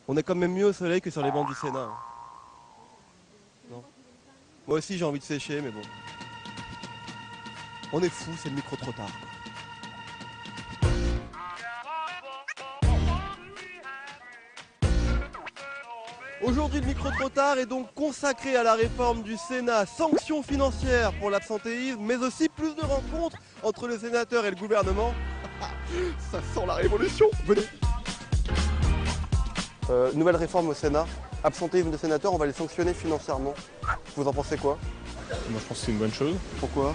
On est quand même mieux au soleil que sur les bancs du Sénat. Hein. Non. Moi aussi j'ai envie de sécher, mais bon. On est fous, c'est le micro trop tard. Aujourd'hui, le micro trop tard est donc consacré à la réforme du Sénat, sanctions financières pour l'absentéisme, mais aussi plus de rencontres entre le sénateur et le gouvernement. Ça sent la révolution. Venez. Nouvelle réforme au Sénat. Absentéisme des sénateurs, on va les sanctionner financièrement. Vous en pensez quoi? Moi je pense que c'est une bonne chose. Pourquoi?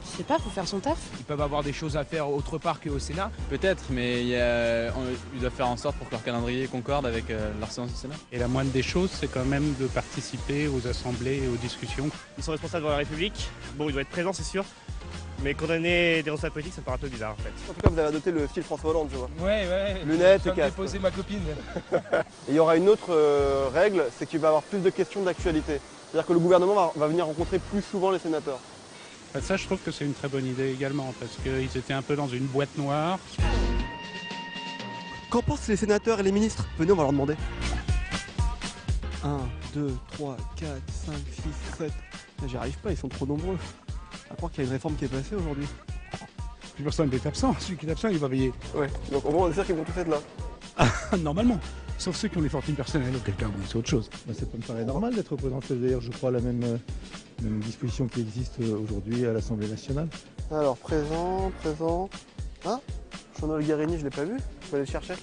Je sais pas, faut faire son taf. Ils peuvent avoir des choses à faire autre part qu'au Sénat. Peut-être, mais ils doivent faire en sorte pour que leur calendrier concorde avec leur séance du Sénat. Et la moindre des choses, c'est quand même de participer aux assemblées et aux discussions. Ils sont responsables de la République. Bon, ils doivent être présents, c'est sûr. Mais condamner des responsables politiques, ça me paraît un peu bizarre en fait. En tout cas, vous avez adopté le style François Hollande, je vois. Ouais. Lunettes Je et viens de casque. déposer ma copine. Et il y aura une autre règle, c'est qu'il va y avoir plus de questions d'actualité. C'est-à-dire que le gouvernement va venir rencontrer plus souvent les sénateurs. Ça, je trouve que c'est une très bonne idée également, parce qu'ils étaient un peu dans une boîte noire. Qu'en pensent les sénateurs et les ministres? Venez, on va leur demander. 1, 2, 3, 4, 5, 6, 7. J'y arrive pas, ils sont trop nombreux. À croire qu'il y a une réforme qui est passée aujourd'hui. Plus personne n'est absent. Celui qui est absent, il va payer. Ouais, donc au moins on est sûr qu'ils vont tous être là. Normalement. Sauf ceux qui ont les fortunes personnelles, auquel cas, bon, c'est autre chose. Ça me paraît normal d'être représenté, d'ailleurs, je crois, la même disposition qui existe aujourd'hui à l'Assemblée nationale. Alors, présent. Ah, Jean-Noël Guérini, je l'ai pas vu. Je vais aller le chercher.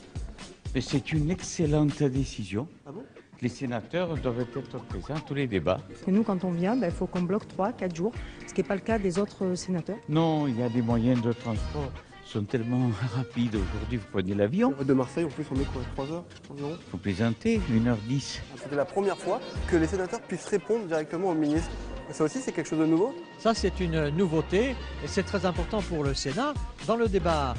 Mais c'est une excellente décision. Ah bon? Les sénateurs doivent être présents à tous les débats. Et nous, quand on vient, il faut qu'on bloque 3-4 jours, ce qui n'est pas le cas des autres sénateurs. Non, il y a des moyens de transport qui sont tellement rapides. Aujourd'hui, vous prenez l'avion. De Marseille, en plus, on met quoi? 3 heures environ? Vous plaisantez, 1h10. C'était la première fois que les sénateurs puissent répondre directement au ministre. Ça aussi, c'est quelque chose de nouveau? Ça, c'est une nouveauté et c'est très important pour le Sénat. Dans le débat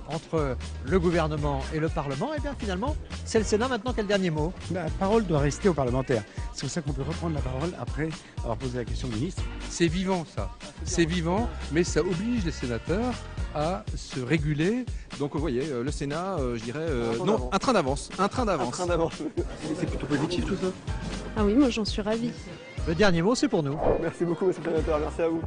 entre le gouvernement et le Parlement, et bien finalement, c'est le Sénat maintenant qui a le dernier mot. La parole doit rester aux parlementaires. C'est pour ça qu'on peut reprendre la parole après avoir posé la question au ministre. C'est vivant ça, c'est vivant, mais ça oblige les sénateurs à se réguler. Donc vous voyez, le Sénat, je dirais, un train d'avance. C'est plutôt positif tout ça. Ah oui, moi j'en suis ravie. Le dernier mot, c'est pour nous. Merci beaucoup, monsieur le sénateur, merci à vous.